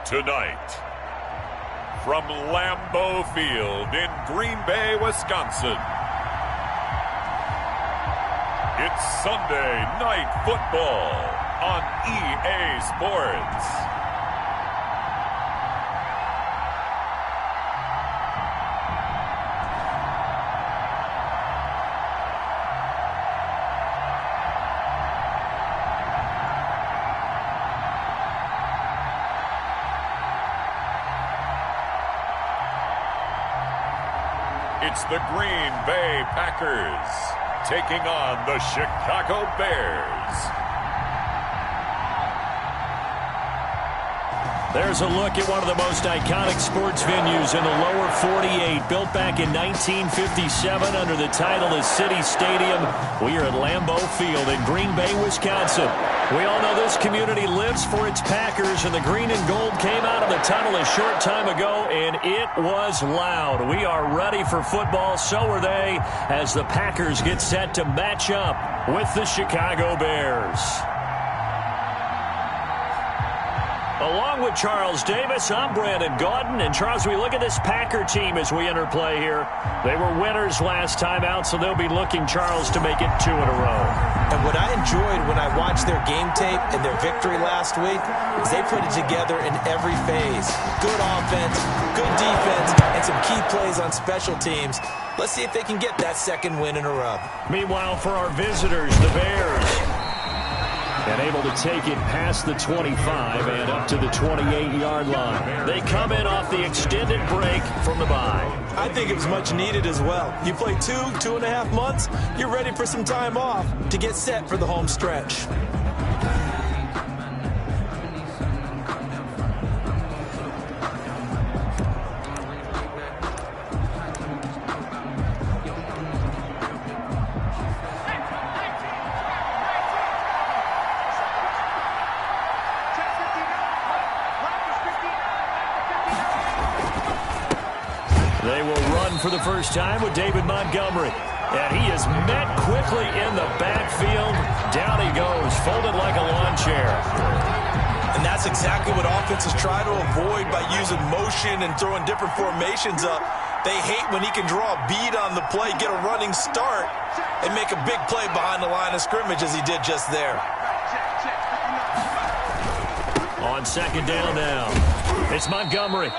Tonight, from Lambeau Field in Green Bay, Wisconsin, it's Sunday Night Football on EA Sports. It's the Green Bay Packers taking on the Chicago Bears. There's a look at one of the most iconic sports venues in the lower 48. Built back in 1957 under the title of City Stadium. We are at Lambeau Field in Green Bay, Wisconsin. We all know this community lives for its Packers, and the green and gold came out of the tunnel a short time ago, and it was loud. We are ready for football, so are they, as the Packers get set to match up with the Chicago Bears. Along with Charles Davis, I'm Brandon Gaudin. And, Charles, we look at this Packer team as we enter play here. They were winners last time out, so they'll be looking, Charles, to make it 2 in a row. And what I enjoyed when I watched their game tape and their victory last week is they put it together in every phase. Good offense, good defense, and some key plays on special teams. Let's see if they can get that second win in a row. Meanwhile, for our visitors, the Bears, and able to take it past the 25 and up to the 28-yard line. They come in off the extended break from the bye. I think it was much needed as well. You play 2.5 months, you're ready for some time off to get set for the home stretch. For the first time with David Montgomery. And he is met quickly in the backfield. Down he goes, folded like a lawn chair. And that's exactly what offenses try to avoid by using motion and throwing different formations up. They hate when he can draw a bead on the play, get a running start, and make a big play behind the line of scrimmage as he did just there. On second down now, it's Montgomery.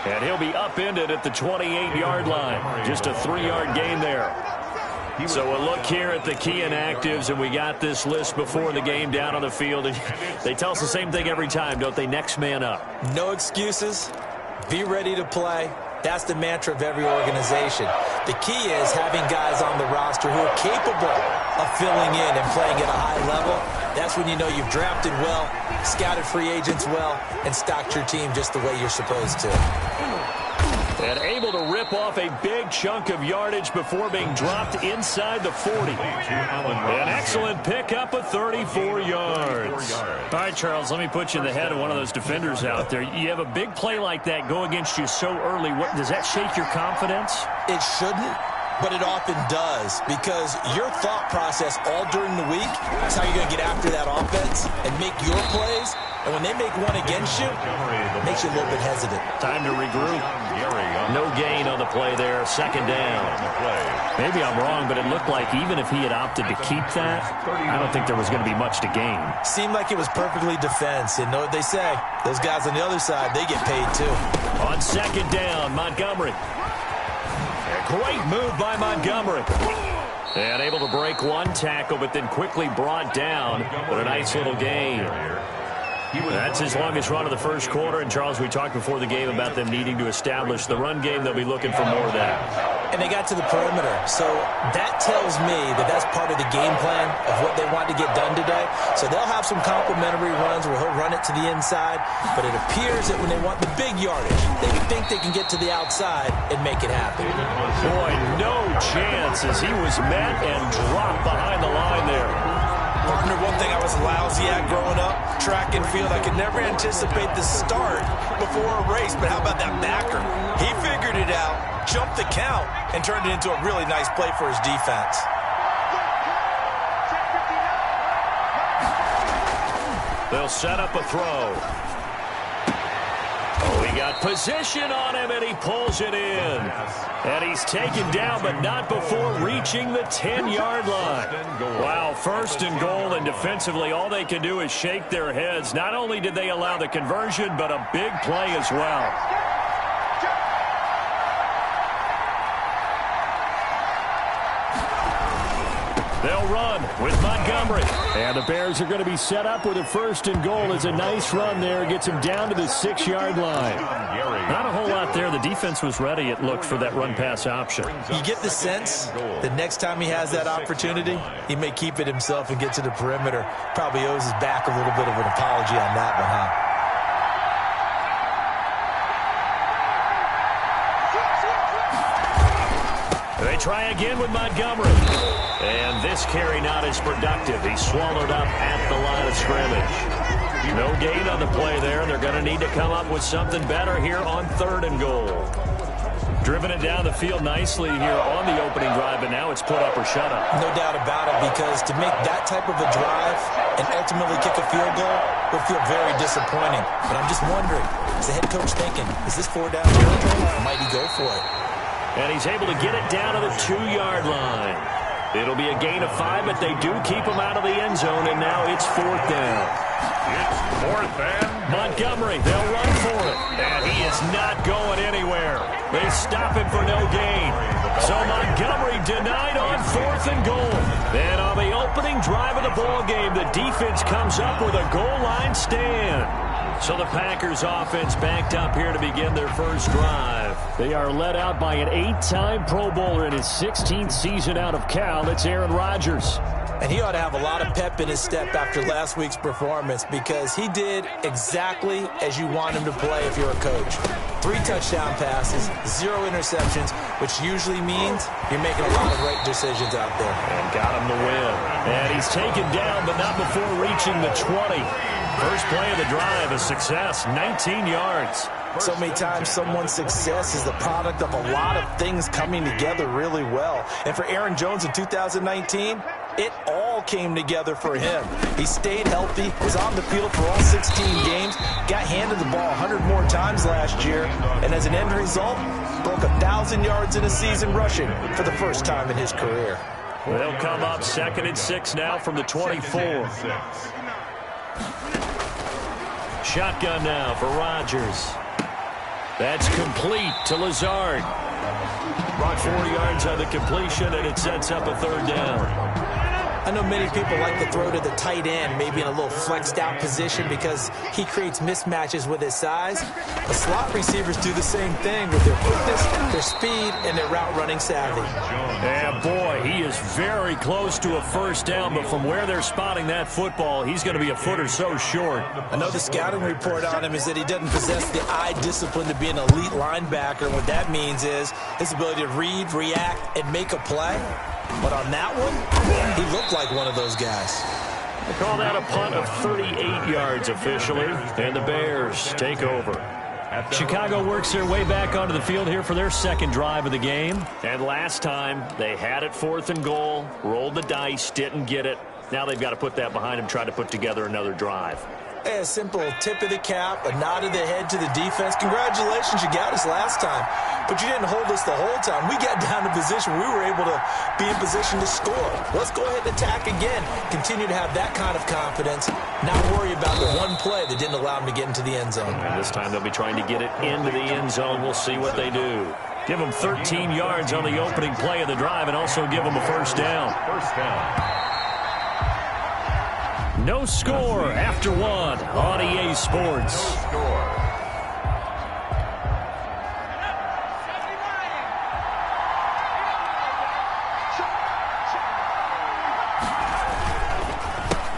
And he'll be upended at the 28-yard line. Just a 3-yard gain there. So a look here at the key inactives, and we got this list before the game down on the field. And they tell us the same thing every time, don't they? Next man up. No excuses. Be ready to play. That's the mantra of every organization. The key is having guys on the roster who are capable of filling in and playing at a high level. That's when you know you've drafted well, scouted free agents well, and stocked your team just the way you're supposed to. And able to rip off a big chunk of yardage before being dropped inside the 40. An excellent pickup of 34 yards. All right, Charles, let me put you in the head of one of those defenders out there. You have a big play like that go against you so early. Does that shake your confidence? It shouldn't, but it often does, because your thought process all during the week is how you're going to get after that offense and make your plays. And when they make one against you, it makes you a little bit hesitant. Time to regroup. No gain on the play there. Second down. Maybe I'm wrong, but it looked like even if he had opted to keep that, I don't think there was going to be much to gain. Seemed like it was perfectly defense. And know what they say? Those guys on the other side, they get paid too. On second down, Montgomery. A great move by Montgomery. And able to break one tackle, but then quickly brought down with a nice little gain. That's his longest run of the first quarter. And, Charles, we talked before the game about them needing to establish the run game. They'll be looking for more of that. And they got to the perimeter. So that tells me that that's part of the game plan of what they want to get done today. So they'll have some complimentary runs where he'll run it to the inside. But it appears that when they want the big yardage, they think they can get to the outside and make it happen. Boy, no chance as he was met and dropped behind the line there. Partner, one thing I was lousy at growing up, track and field, I could never anticipate the start before a race, but how about that backer? He figured it out, jumped the count, and turned it into a really nice play for his defense. They'll set up a throw. got position on him, and he pulls it in. And he's taken down, but not before reaching the 10-yard line. Wow, first and goal, and defensively, all they can do is shake their heads. Not only did they allow the conversion, but a big play as well. They'll run with Montgomery. And the Bears are going to be set up with a first and goal. It's a nice run there. Gets him down to the 6-yard line. Not a whole lot there. The defense was ready, it looked, for that run-pass option. You get the sense that next time he has that opportunity, he may keep it himself and get to the perimeter. Probably owes his back a little bit of an apology on that one, huh? They try again with Montgomery. And this carry not as productive. He's swallowed up at the line of scrimmage. No gain on the play there, and they're going to need to come up with something better here on 3rd and goal. Driven it down the field nicely here on the opening drive, but now it's put up or shut up. No doubt about it, because to make that type of a drive and ultimately kick a field goal will feel very disappointing. But I'm just wondering, is the head coach thinking, is this 4-down territory, or might he go for it? And he's able to get it down to the 2-yard line. It'll be a gain of 5, but they do keep him out of the end zone, and now it's 4th down. It's 4th and Montgomery, they'll run for it. And he is not going anywhere. They stop him for no gain. So Montgomery denied on 4th and goal. And on the opening drive of the ball game, the defense comes up with a goal line stand. So the Packers offense backed up here to begin their first drive. They are led out by an 8-time Pro Bowler in his 16th season out of Cal. It's Aaron Rodgers. And he ought to have a lot of pep in his step after last week's performance, because he did exactly as you want him to play if you're a coach. 3 touchdown passes, 0 interceptions, which usually means you're making a lot of right decisions out there. And got him the win. And he's taken down, but not before reaching the 20. First play of the drive, a success, 19 yards. So many times someone's success is the product of a lot of things coming together really well. And for Aaron Jones in 2019, it all came together for him. He stayed healthy, was on the field for all 16 games, got handed the ball 100 more times last year, and as an end result, broke 1,000 yards in a season rushing for the first time in his career. They'll come up 2nd and 6 now from the 24. Shotgun now for Rodgers. That's complete to Lazard. Brought 4 yards on the completion, and it sets up a 3rd down. I know many people like to throw to the tight end, maybe in a little flexed out position, because he creates mismatches with his size. But slot receivers do the same thing with their quickness, their speed, and their route running savvy. And boy, he is very close to a 1st down, but from where they're spotting that football, he's going to be a foot or so short. I know the scouting report on him is that he doesn't possess the eye discipline to be an elite linebacker. What that means is his ability to read, react, and make a play. But on that one, he looked like one of those guys. They call that a punt of 38 yards officially, and the Bears take over. Chicago works their way back onto the field here for their 2nd drive of the game. And last time, they had it 4th and goal, rolled the dice, didn't get it. Now they've got to put that behind them, try to put together another drive. A simple tip of the cap, a nod of the head to the defense. Congratulations, you got us last time. But you didn't hold us the whole time. We got down to position. We were able to be in position to score. Let's go ahead and attack again. Continue to have that kind of confidence. Not worry about the one play that didn't allow them to get into the end zone. And this time they'll be trying to get it into the end zone. We'll see what they do. Give them 13 yards on the opening play of the drive and also give them a 1st down. No score after 1 on EA Sports.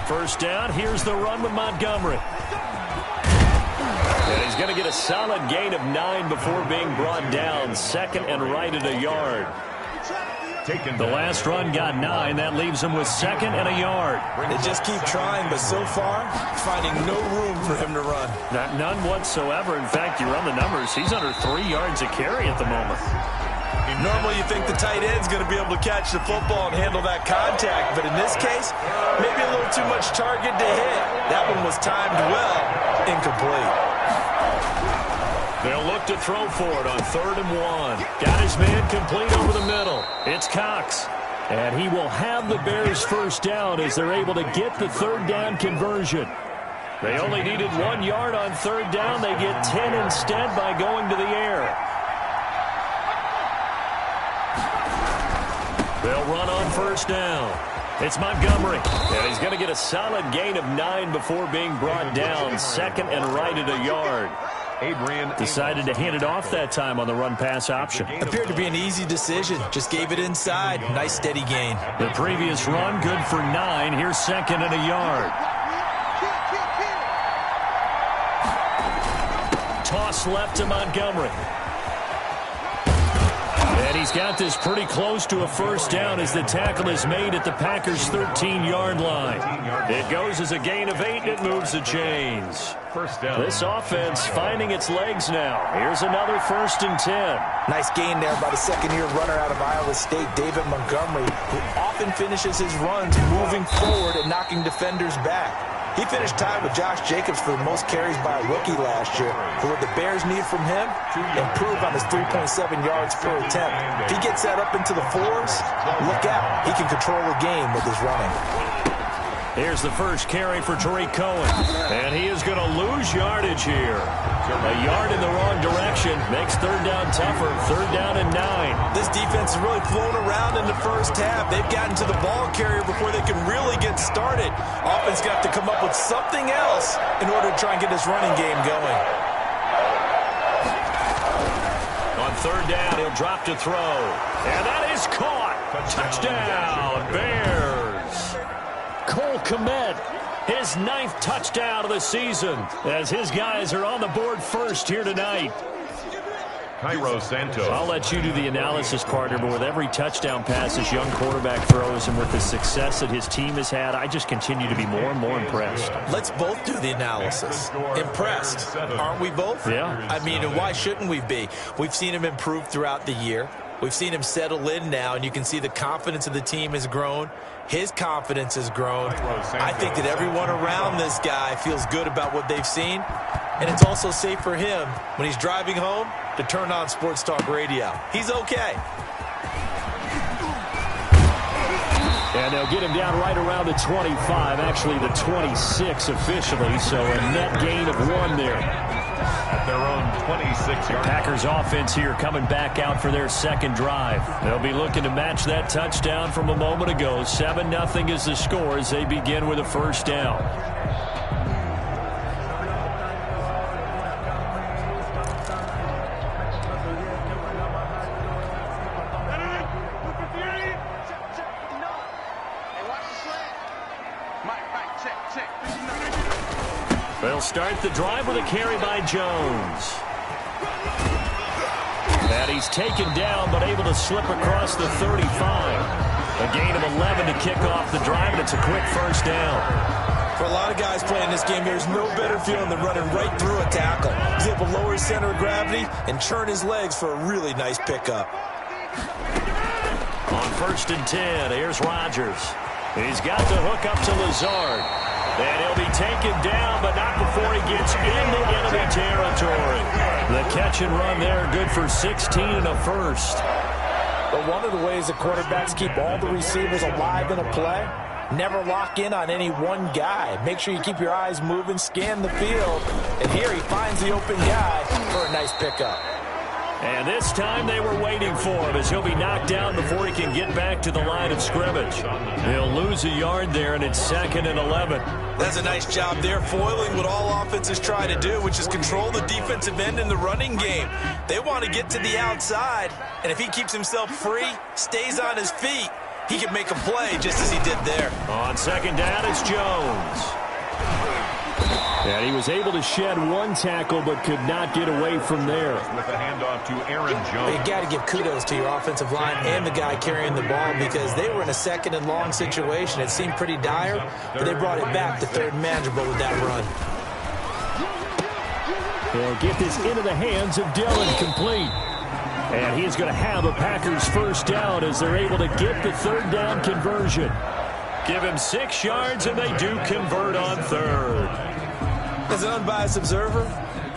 First down, here's the run with Montgomery. And he's going to get a solid gain of 9 before being brought down. 2nd and right at a yard. The last run got 9. That leaves him with 2nd and a yard. They just keep trying, but so far, finding no room for him to run. None whatsoever. In fact, you run the numbers, he's under 3 yards a carry at the moment. Normally, you think the tight end's going to be able to catch the football and handle that contact, but in this case, maybe a little too much target to hit. That one was timed well, incomplete. They'll look to throw for it on 3rd and 1. Got his man complete over the middle. It's Cox. And he will have the Bears first down as they're able to get the 3rd down conversion. They only needed 1 yard on 3rd down. They get 10 instead by going to the air. They'll run on 1st down. It's Montgomery. And he's going to get a solid gain of 9 before being brought down. 2nd and right at a yard. Decided to hand it off that time on the run-pass option. Appeared to be an easy decision. Just gave it inside. Nice steady gain. The previous run, good for 9. Here's 2nd and a yard. Toss left to Montgomery. And he's got this pretty close to a first down as the tackle is made at the Packers' 13-yard line. It goes as a gain of 8, and it moves the chains. First down. This offense finding its legs now. Here's another 1st and 10. Nice gain there by the second-year runner out of Iowa State, David Montgomery, who often finishes his runs moving forward and knocking defenders back. He finished tied with Josh Jacobs for the most carries by a rookie last year. But what the Bears need from him, improve on his 3.7 yards per attempt. If he gets that up into the 4s, look out. He can control the game with his running. Here's the first carry for Tariq Cohen. And he is going to lose yardage here. A yard in the wrong direction makes 3rd down tougher. 3rd down and 9. This defense has really flown around in the first half. They've gotten to the ball carrier before they can really get started. Offense got to come up with something else in order to try and get this running game going. On 3rd down, he'll drop to throw. And that is caught. Touchdown, Bears. Cole Kmet, his 9th touchdown of the season, as his guys are on the board first here tonight. Cairo Santos. I'll let you do the analysis, partner, but with every touchdown pass this young quarterback throws and with the success that his team has had, I just continue to be more and more impressed. Let's both do the analysis. Impressed. Aren't we both? Yeah. I mean, and why shouldn't we be? We've seen him improve throughout the year. We've seen him settle in now, and you can see the confidence of the team has grown. His confidence has grown. I think that everyone around this guy feels good about what they've seen, and it's also safe for him when he's driving home to turn on Sports Talk Radio. He's okay. And they'll get him down right around the 25, actually the 26 officially, so a net gain of 1 there. At their own 26-yard. Packers offense here coming back out for their 2nd drive. They'll be looking to match that touchdown from a moment ago. 7-0 is the score as they begin with a 1st down. They'll start the drive with a carry by Jones. And he's taken down but able to slip across the 35. A gain of 11 to kick off the drive, and it's a quick 1st down. For a lot of guys playing this game, there's no better feeling than running right through a tackle. He's able to lower his center of gravity and turn his legs for a really nice pickup. On 1st and 10, here's Rodgers. He's got to hook up to Lazard. And he'll be taken down, but not before he gets into enemy territory. The catch and run there, good for 16 and a 1st. But one of the ways the quarterbacks keep all the receivers alive in a play, never lock in on any one guy. Make sure you keep your eyes moving, scan the field. And here he finds the open guy for a nice pickup. And this time they were waiting for him as he'll be knocked down before he can get back to the line of scrimmage. He'll lose a yard there, and it's 2nd and 11. That's a nice job there, foiling what all offenses try to do, which is control the defensive end in the running game. They want to get to the outside, and if he keeps himself free, stays on his feet, he can make a play just as he did there. On 2nd down, it's Jones. And he was able to shed 1 tackle but could not get away from there. With a handoff to Aaron Jones. You got to give kudos to your offensive line and the guy carrying the ball because they were in a 2nd and long situation. It seemed pretty dire, but they brought it back to 3rd and manageable with that run. They'll get this into the hands of Dillon, complete. And he's going to have a Packers 1st down as they're able to get the 3rd down conversion. Give him 6 yards, and they do convert on 3rd. As an unbiased observer,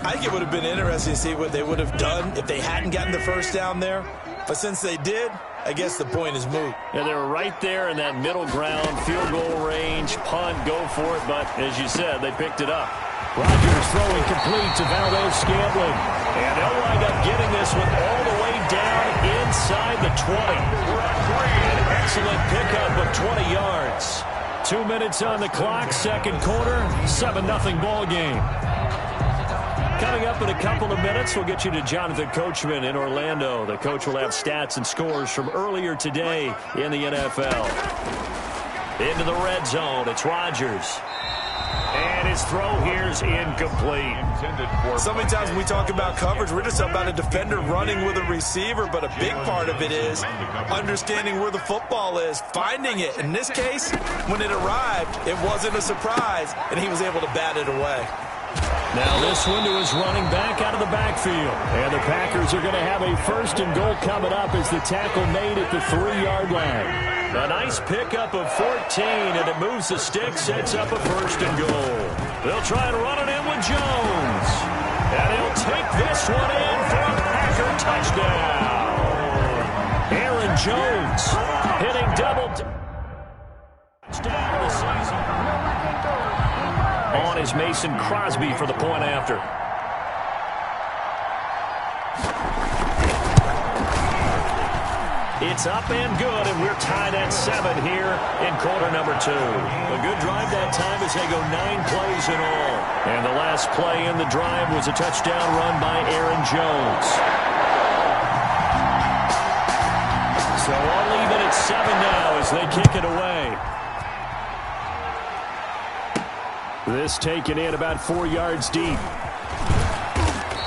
I think it would have been interesting to see what they would have done if they hadn't gotten the first down there. But since they did, I guess the point is moot. Yeah, they were right there in that middle ground, field goal range, punt, go for it. But as you said, they picked it up. Rodgers throwing complete to Valdez-Scantling. And they'll wind up getting this one all the way down inside the 20. An excellent pickup of 20 yards. 2 minutes on the clock, second quarter, 7-0 ball game. Coming up in a couple of minutes, we'll get you to Jonathan Coachman in Orlando. The coach will have stats and scores from earlier today in the NFL. Into the red zone, it's Rodgers. And his throw here is incomplete. So many times when we talk about coverage, we're just about a defender running with a receiver, but a big part of it is understanding where the football is, finding it. In this case, when it arrived, it wasn't a surprise, and he was able to bat it away. Now this one to his running back out of the backfield. And the Packers are going to have a first and goal coming up as the tackle made at the 3-yard line. A nice pickup of 14, and it moves the stick, sets up a first and goal. They'll try and run it in with Jones. And he'll take this one in for a Packer touchdown. Aaron Jones hitting double touchdown of the season. On is Mason Crosby for the point after. It's up and good, and we're tied at 7 here in quarter number 2. A good drive that time as they go 9 plays in all. And the last play in the drive was a touchdown run by Aaron Jones. So I'll leave it at 7 now as they kick it away. This taken in about 4 yards deep.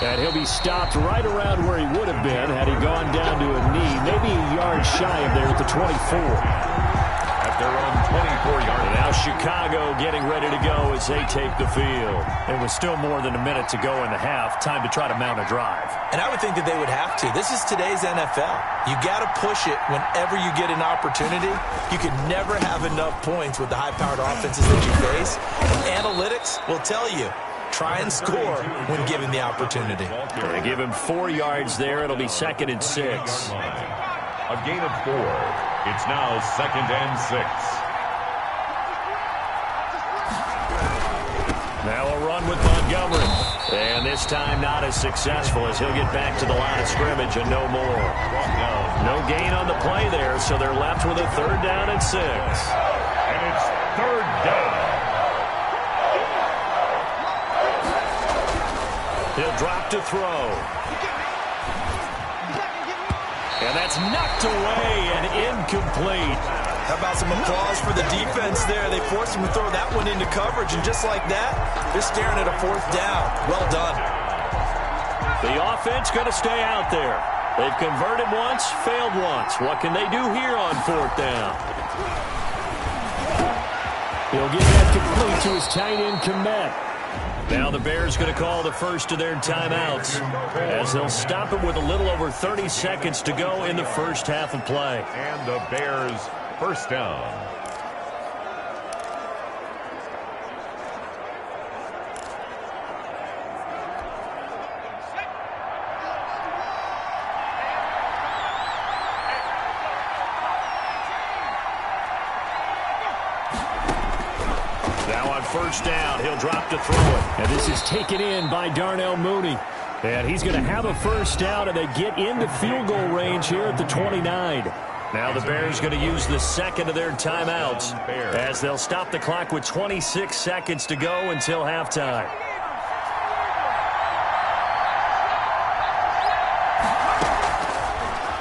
And he'll be stopped right around where he would have been had he gone down to a knee, maybe a yard shy of there at the 24. At their own 24-yard. And now Chicago getting ready to go as they take the field. It was still more than a minute to go in the half. Time to try to mount a drive. And I would think that they would have to. This is today's NFL. You got to push it whenever you get an opportunity. You can never have enough points with the high-powered offenses that you face. And analytics will tell you. Try and score when given the opportunity. They give him 4 yards there. It'll be 2nd and 6. A gain of 4. It's now 2nd and 6. Now a run with Montgomery. And this time not as successful as he'll get back to the line of scrimmage and no more. No gain on the play there, so they're left with a 3rd down and 6. And it's 3rd down. He'll drop to throw. And that's knocked away and incomplete. How about some applause for the defense there? They forced him to throw that one into coverage, and just like that, they're staring at a 4th down. Well done. The offense going to stay out there. They've converted once, failed once. What can they do here on 4th down? He'll get that complete to his tight end Kmet. Now the Bears going to call the first of their timeouts as they'll stop it with a little over 30 seconds to go in the first half of play. And the Bears first down. First down, he'll drop to throw it. And this is taken in by Darnell Mooney. And he's going to have a first down, and they get into field goal range here at the 29. Now the Bears going to use the 2nd of their timeouts as they'll stop the clock with 26 seconds to go until halftime.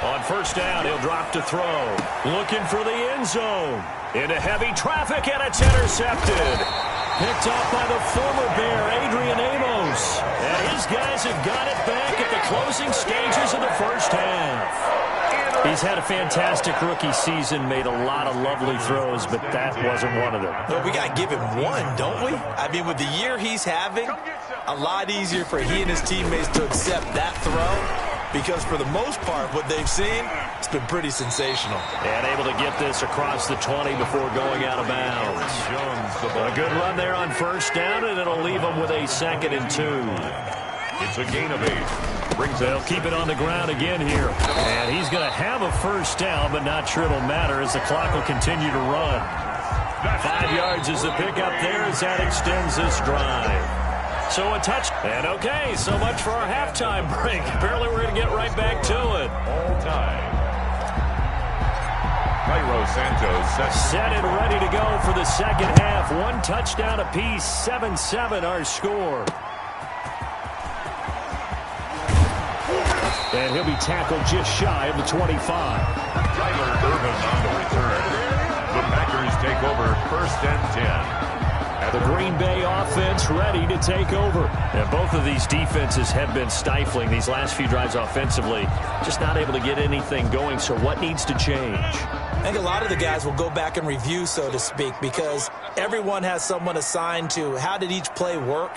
On first down, he'll drop to throw. Looking for the end zone. Into heavy traffic, and it's intercepted. Picked off by the former Bear, Adrian Amos. And his guys have got it back at the closing stages of the first half. He's had a fantastic rookie season, made a lot of lovely throws, but that wasn't one of them. Well, we got to give him one, don't we? I mean, with the year he's having, a lot easier for he and his teammates to accept that throw. Because for the most part, what they've seen, it's been pretty sensational. And able to get this across the 20 before going out of bounds. A good run there on first down, and it'll leave them with a 2nd and 2. It's a gain of 8. Brings They'll keep it on the ground again here. And he's going to have a first down, but not sure it'll matter as the clock will continue to run. 5 yards is the pickup there as that extends this drive. So a touch. And okay, so much for our halftime break. Apparently we're going to get right back to it. All time. Cairo Santos set and ready to go for the second half. 1 touchdown apiece, 7-7 our score. And he'll be tackled just shy of the 25. Tyler Irvin on the return. The Packers take over 1st and 10. The Green Bay offense ready to take over. And both of these defenses have been stifling these last few drives offensively. Just not able to get anything going. So what needs to change? I think a lot of the guys will go back and review, so to speak, because everyone has someone assigned to how did each play work.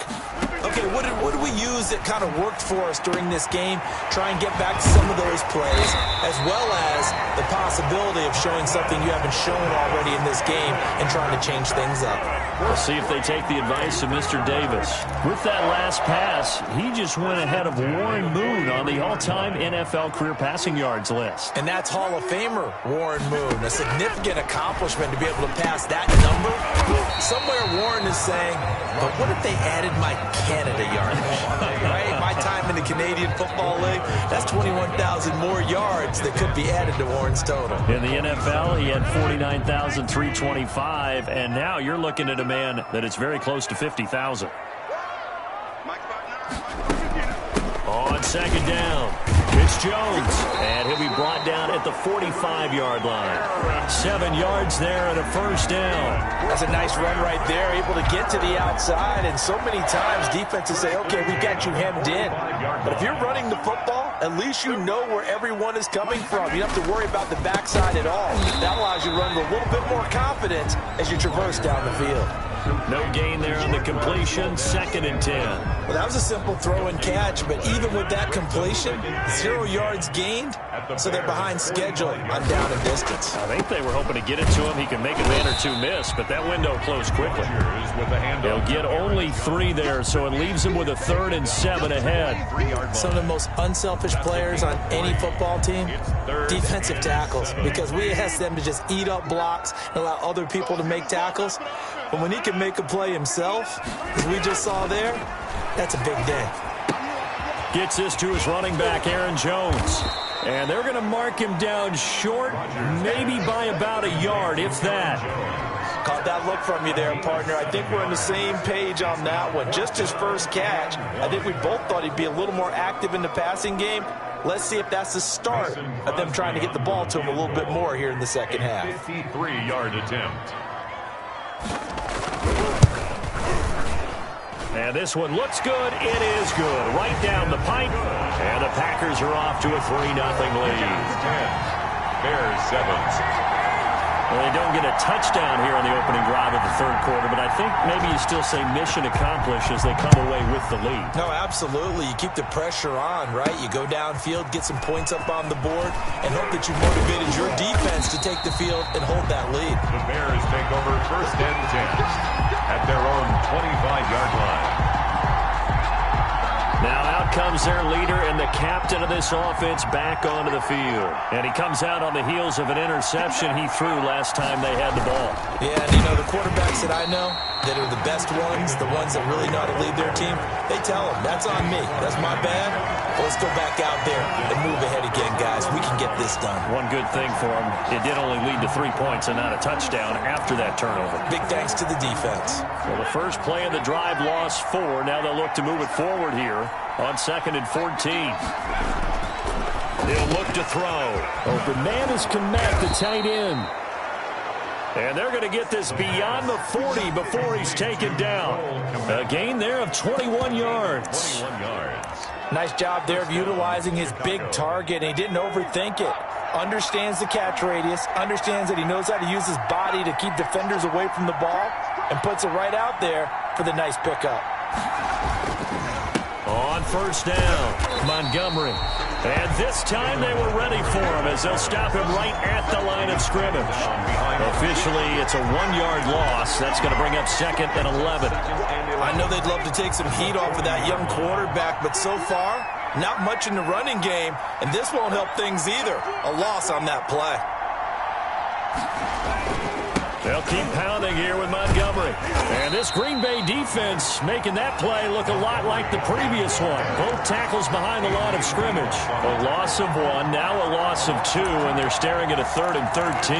Okay, what did we use that kind of worked for us during this game? Try and get back to some of those plays, as well as the possibility of showing something you haven't shown already in this game and trying to change things up. We'll see if they take the advice of Mr. Davis. With that last pass, he just went ahead of Warren Moon on the all-time NFL career passing yards list. And that's Hall of Famer Warren Moon. A significant accomplishment to be able to pass that number. Somewhere Warren is saying, but what if they added my Canada yardage? Right? My time in the Canadian Football League, that's 21,000 more yards that could be added to Warren's total. In the NFL, he had 49,325, and now you're looking at a man that is very close to 50,000. On second down, it's Jones, and he'll be brought down at the 45-yard line. 7 yards there and a first down. That's a nice run right there, able to get to the outside, and so many times defenses say, okay, we've got you hemmed in. But if you're running the football, at least you know where everyone is coming from. You don't have to worry about the backside at all. That allows you to run with a little bit more confidence as you traverse down the field. No gain there on the completion, 2nd and 10. Well, that was a simple throw and catch, but even with that completion, 0 yards gained, so they're behind schedule on down and distance. I think they were hoping to get it to him. He can make a man or two miss, but that window closed quickly. They'll get only 3 there, so it leaves him with a 3rd and 7 ahead. Some of the most unselfish players on any football team, defensive tackles, because we ask them to just eat up blocks and allow other people to make tackles. But when he can make a play himself, as we just saw there, that's a big day. Gets this to his running back, Aaron Jones. And they're going to mark him down short, maybe by about a yard, if that. Caught that look from you there, partner. I think we're on the same page on that one. Just his first catch. I think we both thought he'd be a little more active in the passing game. Let's see if that's the start of them trying to get the ball to him a little bit more here in the second half. 53-yard attempt. And this one looks good. It is good. Right down the pipe. And the Packers are off to a 3-0 lead. Bears 7. Well, they don't get a touchdown here on the opening drive of the third quarter, but I think maybe you still say mission accomplished as they come away with the lead. No, absolutely. You keep the pressure on, right? You go downfield, get some points up on the board, and hope that you motivated your defense to take the field and hold that lead. The Bears take over 1st and 10 at their own 25-yard line. Now out comes their leader and the captain of this offense back onto the field. And he comes out on the heels of an interception he threw last time they had the ball. Yeah, and you know, the quarterbacks that I know that are the best ones, the ones that really know how to lead their team, they tell them, that's on me. That's my bad. Well, let's go back out there and move ahead again, guys. We can get this done. One good thing for them, it did only lead to 3 points and not a touchdown after that turnover. Big thanks to the defense. Well, the first play of the drive lost 4. Now they'll look to move it forward here on 2nd and 14. They'll look to throw. Open man is Kmet, the tight end. And they're going to get this beyond the 40 before he's taken down. A gain there of 21 yards. 21 yards. Nice job there of utilizing his big target. He didn't overthink it. Understands the catch radius. Understands that he knows how to use his body to keep defenders away from the ball. And puts it right out there for the nice pickup. On first down, Montgomery. And this time they were ready for him as they'll stop him right at the line of scrimmage. Officially, it's a 1-yard loss. That's going to bring up 2nd and 11. I know they'd love to take some heat off of that young quarterback, but so far, not much in the running game, and this won't help things either. A loss on that play. They'll keep pounding here with Montgomery. And this Green Bay defense making that play look a lot like the previous one. Both tackles behind the line of scrimmage. A loss of 1, now a loss of 2, and they're staring at a 3rd and 13.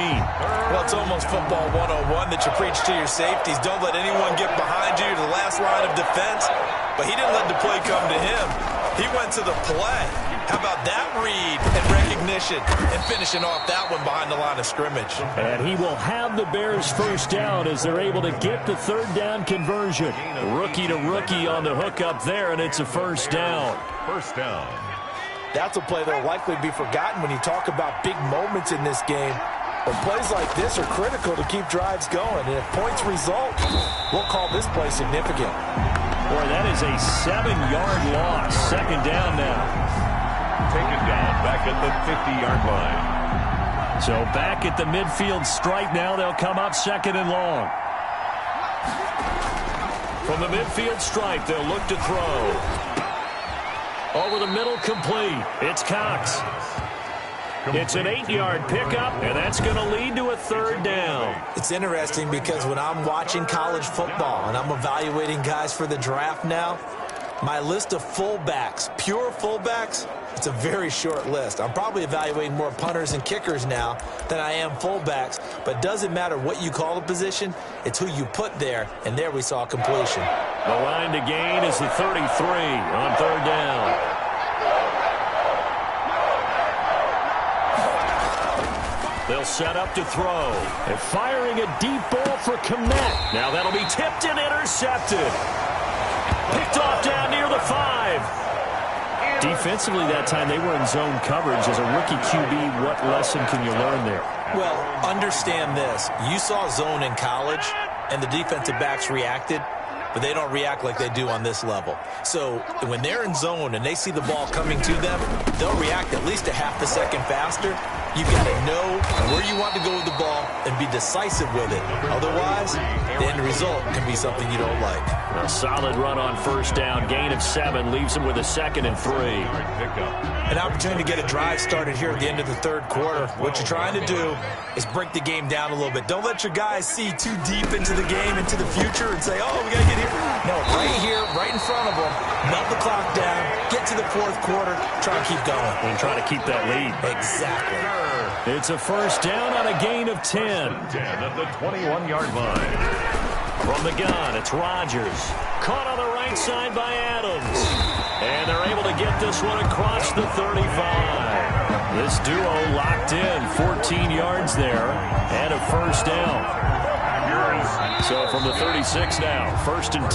Well, it's almost football 101 that you preach to your safeties. Don't let anyone get behind you to the last line of defense. But he didn't let the play come to him. He went to the play. How about that read and recognition and finishing off that one behind the line of scrimmage? And he will have the Bears first down as they're able to get the 3rd down conversion. Rookie to rookie on the hookup there, and it's a first down. First down. That's a play that will likely be forgotten when you talk about big moments in this game. But plays like this are critical to keep drives going. And if points result, we'll call this play significant. Boy, that is a 7-yard loss. 2nd down now. Taken down back at the 50-yard line. So back at the midfield stripe now, they'll come up 2nd and long. From the midfield stripe, they'll look to throw. Over the middle, complete. It's Cox. It's an 8-yard pickup, and that's going to lead to a 3rd down. It's interesting because when I'm watching college football and I'm evaluating guys for the draft now, my list of fullbacks, pure fullbacks, it's a very short list. I'm probably evaluating more punters and kickers now than I am fullbacks, but it doesn't matter what you call the position, it's who you put there, and there we saw completion. The line to gain is the 33 on 3rd down. They'll set up to throw. And firing a deep ball for Kmet. Now that'll be tipped and intercepted. Picked off down near the 5. Defensively that time, they were in zone coverage. As a rookie QB, what lesson can you learn there? Well, understand this. You saw zone in college, and the defensive backs reacted, but they don't react like they do on this level. So when they're in zone and they see the ball coming to them, they'll react at least a half a second faster. You've got to know where you want to go with the ball and be decisive with it. Otherwise, the end result can be something you don't like. A solid run on first down. Gain of 7 leaves him with a 2nd and 3. An opportunity to get a drive started here at the end of the 3rd quarter. What you're trying to do is break the game down a little bit. Don't let your guys see too deep into the game, into the future, and say, oh, we got to get here. No, right here, right in front of them, melt the clock down, get to the 4th quarter, try and keep going. And try to keep that lead. Exactly. It's a first down on a gain of 10. 10 at the 21-yard line. From the gun, it's Rodgers. Caught on the right side by Adams. And they're able to get this one across the 35. This duo locked in. 14 yards there and a first down. So from the 36 now, 1st and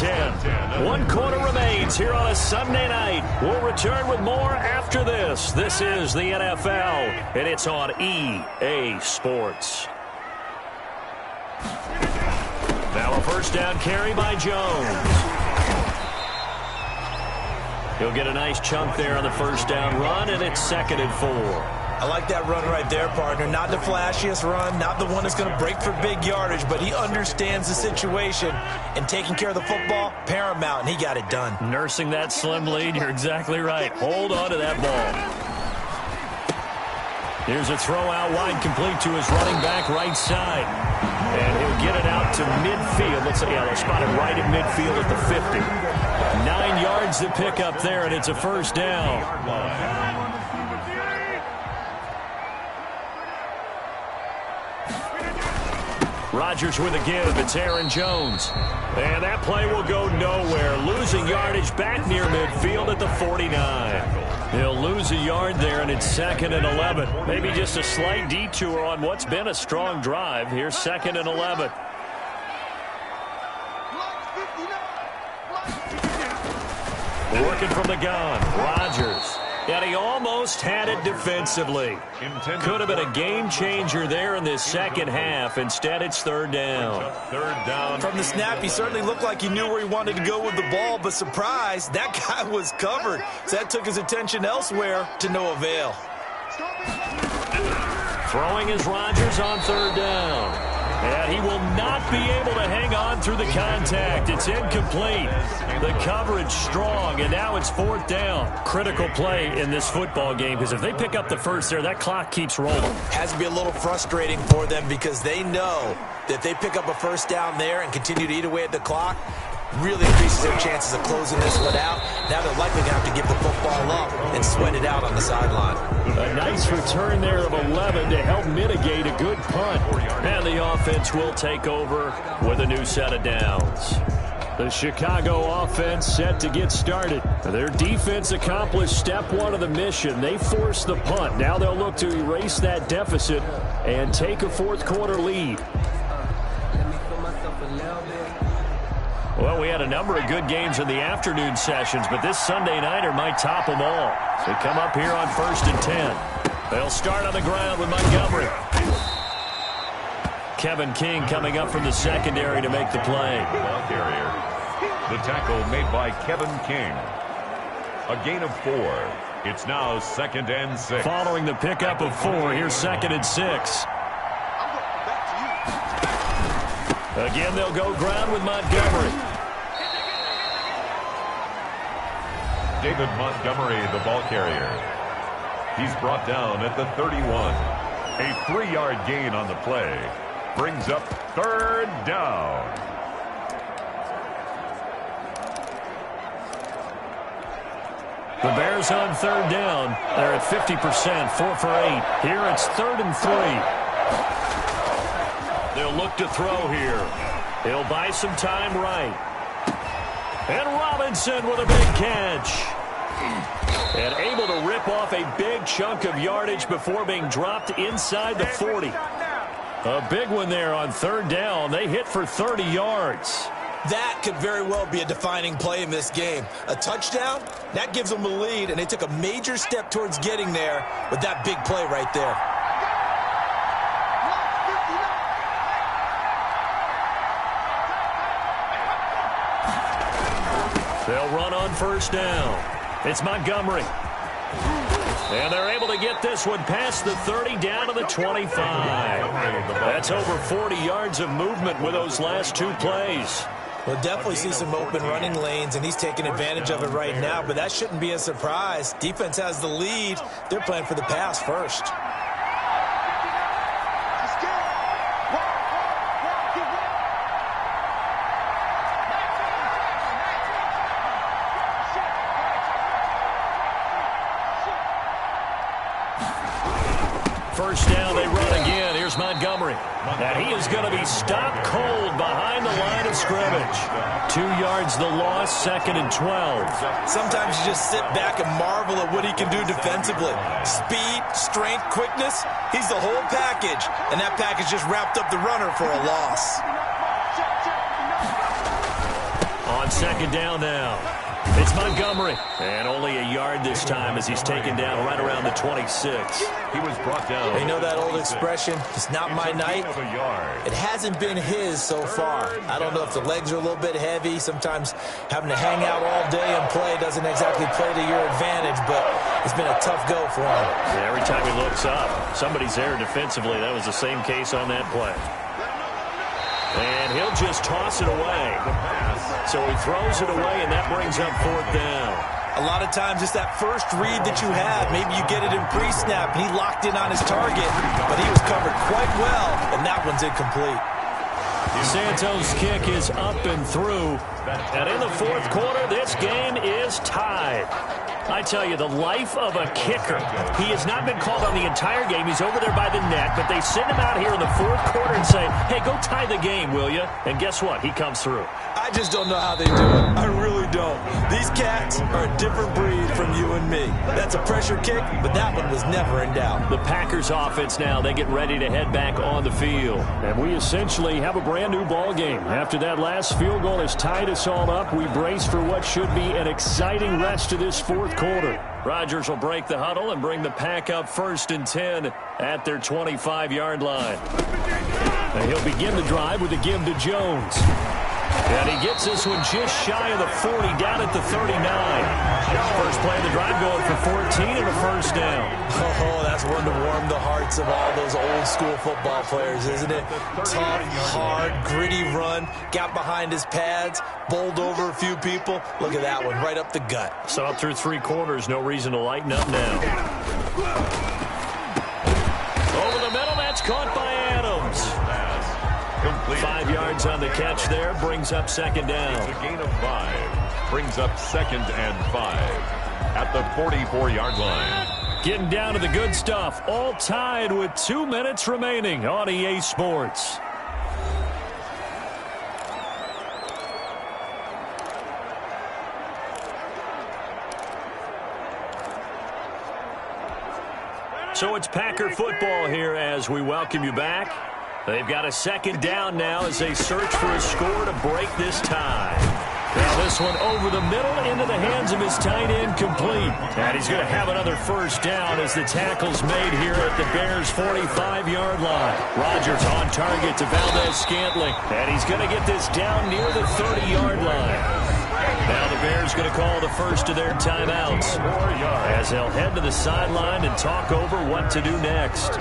10. 1 quarter remains here on a Sunday night. We'll return with more after this. This is the NFL, and it's on EA Sports. Now a first down carry by Jones. He'll get a nice chunk there on the first down run, and it's 2nd and 4. I like that run right there, partner. Not the flashiest run, not the one that's going to break for big yardage, but he understands the situation, and taking care of the football, paramount, and he got it done. Nursing that slim lead, you're exactly right. Hold on to that ball. Here's a throw out wide, complete to his running back right side. And he'll get it out to midfield. Let's say, they'll spot it right at midfield at the 50. 9 yards to pick up there, and it's a first down. Rodgers with a give. It's Aaron Jones. And that play will go nowhere. Losing yardage back near midfield at the 49. He'll lose a yard there, and it's 2nd and 11. Maybe just a slight detour on what's been a strong drive. Here's 2nd and 11. Working from the gun. Rodgers. And he almost had it defensively. Could have been a game changer there in this second half. Instead, it's third down. From the snap, he certainly looked like he knew where he wanted to go with the ball, but surprise, that guy was covered. So that took his attention elsewhere to no avail. Throwing is Rodgers on third down. And he will not be able to hang on through the contact. It's incomplete. The coverage strong, and now it's fourth down. Critical play in this football game, because if they pick up the first there, that clock keeps rolling. Has to be a little frustrating for them because they know that if they pick up a first down there and continue to eat away at the clock, really increases their chances of closing this one out. Now they're likely going to have to give the football up and sweat it out on the sideline. A nice return there of 11 to help mitigate a good punt. And the offense will take over with a new set of downs. The Chicago offense set to get started. Their defense accomplished step one of the mission. They forced the punt. Now they'll look to erase that deficit and take a fourth quarter lead. Well, we had a number of good games in the afternoon sessions, but this Sunday nighter might top them all. They come up here on 1st and 10. They'll start on the ground with Montgomery. Kevin King coming up from the secondary to make the play. Ball carrier. The tackle made by Kevin King. A gain of 4. It's now 2nd and 6. Following the pickup of 4, here's 2nd and 6. Again, they'll go ground with Montgomery. David Montgomery, the ball carrier. He's brought down at the 31. A 3-yard gain on the play. Brings up third down. The Bears on third down. They're at 50%, 4 for 8. Here it's 3rd and 3. They'll look to throw here. He'll buy some time right. And Robinson with a big catch. And able to rip off a big chunk of yardage before being dropped inside the 40. A big one there on third down. They hit for 30 yards. That could very well be a defining play in this game. A touchdown, that gives them a lead, and they took a major step towards getting there with that big play right there. They'll run on first down. It's Montgomery. And they're able to get this one past the 30 down to the 25. That's over 40 yards of movement with those last 2 plays. We'll definitely see some open running lanes, and he's taking advantage of it right now, but that shouldn't be a surprise. Defense has the lead. They're playing for the pass first. First down, they run again. Here's Montgomery. And he is going to be stopped cold behind the line of scrimmage. 2 yards the loss, 2nd and 12. Sometimes you just sit back and marvel at what he can do defensively. Speed, strength, quickness, he's the whole package. And that package just wrapped up the runner for a loss. On second down now. It's Montgomery. And only a yard this time as he's taken down right around the 26. He was brought down. You know that old expression, it's not my night? It hasn't been his so far. I don't know if the legs are a little bit heavy. Sometimes having to hang out all day and play doesn't exactly play to your advantage, but it's been a tough go for him. Yeah, every time he looks up, somebody's there defensively. That was the same case on that play. And he'll just toss it away. So he throws it away, and that brings up fourth down. A lot of times it's that first read that you have. Maybe you get it in pre-snap, and he locked in on his target, but he was covered quite well, and that one's incomplete. Santos' kick is up and through. And in the fourth quarter, this game is tied. I tell you, the life of a kicker. He has not been called on the entire game. He's over there by the net, but they send him out here in the fourth quarter and say, hey, go tie the game, will you? And guess what? He comes through. I just don't know how they do it. I really don't. These cats are a different breed from you and me. That's a pressure kick, but that one was never in doubt. The Packers offense now, they get ready to head back on the field. And we essentially have a brand new ball game. After that last field goal has tied us all up, we brace for what should be an exciting rest to this fourth quarter. Rodgers will break the huddle and bring the Pack up 1st and 10 at their 25-yard line. And he'll begin the drive with a give to Jones. And he gets this one just shy of the 40, down at the 39. First play of the drive going for 14 and a first down. Oh, that's one to warm the hearts of all those old-school football players, isn't it? Tough, hard, gritty run, got behind his pads, bowled over a few people. Look at that one, right up the gut. Saw it through 3 quarters, no reason to lighten up now. Over the middle, that's caught by Adams. Complete. 5 yards on the catch there, brings up 2nd down. It's a gain of 5. Brings up 2nd and 5 at the 44-yard line. Getting down to the good stuff, all tied with 2 minutes remaining on EA Sports. So it's Packer football here as we welcome you back. They've got a 2nd down now as they search for a score to break this tie. Now this one over the middle into the hands of his tight end, complete. And he's going to have another first down as the tackle's made here at the Bears' 45-yard line. Rodgers on target to Valdez-Scantling. And he's going to get this down near the 30-yard line. Now the Bears going to call the first of their timeouts as they'll head to the sideline and talk over what to do next.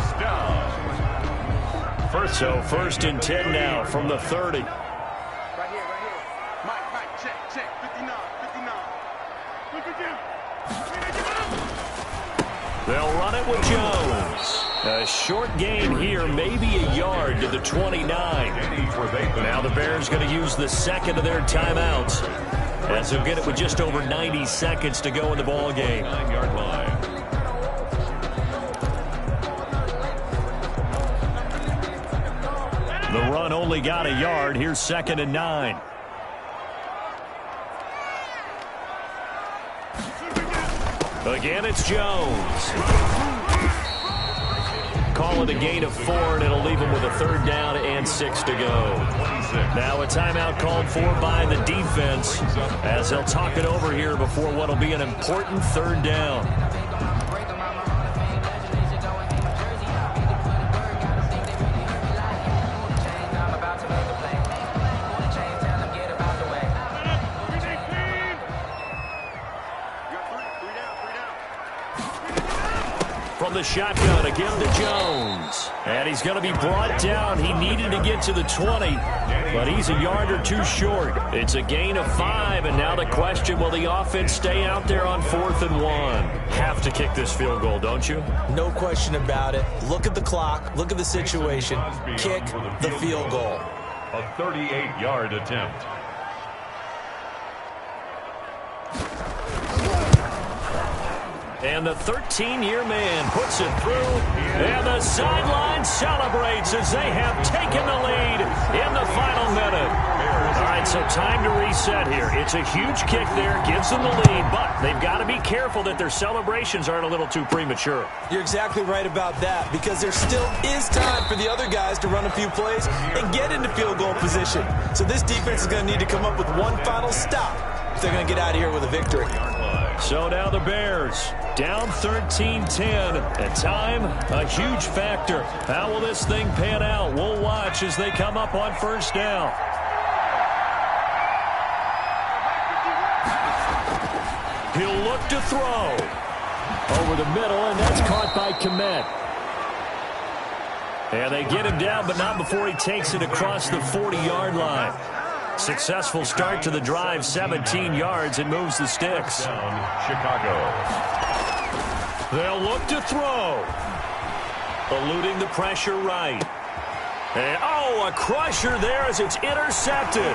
So 1st and 10 now from the 30. Right here. Mike, check. 59. They'll run it with Jones. A short gain here, maybe a yard to the 29. Now the Bears going to use the 2nd of their timeouts as they'll get it with just over 90 seconds to go in the ball game. 9-yard line. The run only got a yard. Here's 2nd and 9. Again, it's Jones. Call it a gain of 4, and it'll leave him with a 3rd down and 6 to go. Now a timeout called for by the defense as they'll talk it over here before what will be an important 3rd down. From the shotgun, again to Jones. And he's going to be brought down. He needed to get to the 20, but he's a yard or 2 short. It's a gain of 5, and now the question, will the offense stay out there on 4th and 1? Have to kick this field goal, don't you? No question about it. Look at the clock. Look at the situation. Kick the field goal. A 38-yard attempt. And the 13-year man puts it through, and the sideline celebrates as they have taken the lead in the final minute. All right, so time to reset here. It's a huge kick there, gives them the lead, but they've got to be careful that their celebrations aren't a little too premature. You're exactly right about that, because there still is time for the other guys to run a few plays and get into field goal position. So this defense is going to need to come up with one final stop if they're going to get out of here with a victory. So now the Bears down 13-10. At time, a huge factor. How will this thing pan out? We'll watch as they come up on 1st down. He'll look to throw. Over the middle, and that's caught by Kmet. And they get him down, but not before he takes it across the 40-yard line. Successful start to the drive, 17 yards, and moves the sticks. Down, Chicago. They'll look to throw. Eluding the pressure right. And, a crusher there as it's intercepted.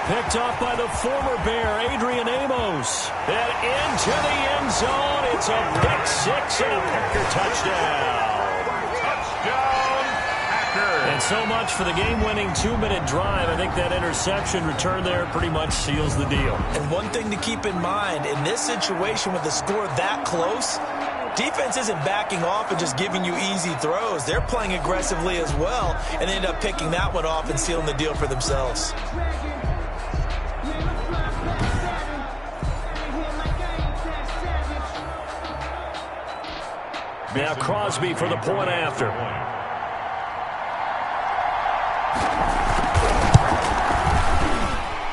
Picked off by the former Bear, Adrian Amos. And into the end zone. It's a pick 6 and a Packer touchdown. Touchdown, record. And so much for the game-winning 2-minute drive. I think that interception return there pretty much seals the deal. And one thing to keep in mind, in this situation with the score that close, defense isn't backing off and just giving you easy throws. They're playing aggressively as well, and they end up picking that one off and sealing the deal for themselves. Now Crosby for the point after.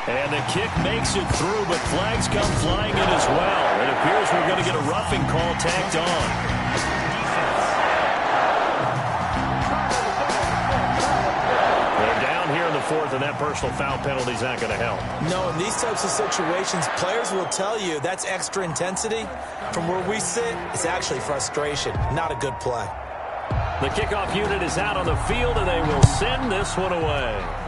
And the kick makes it through, but flags come flying in as well. It appears we're going to get a roughing call tacked on. They're down here in the fourth, and that personal foul penalty is not going to help. No, in these types of situations, players will tell you that's extra intensity. From where we sit, it's actually frustration, not a good play. The kickoff unit is out on the field, and they will send this one away.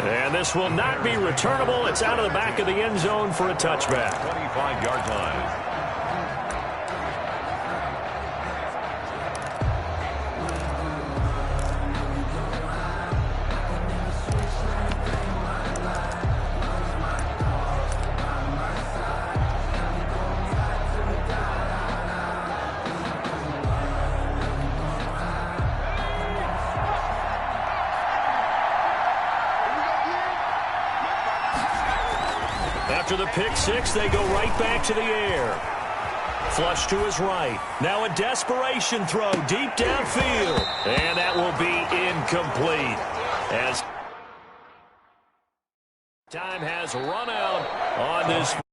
And this will not be returnable. It's out of the back of the end zone for a touchback. 25-yard line. After the pick six, they go right back to the air. Flush to his right. Now a desperation throw deep downfield. And that will be incomplete. As time has run out on this.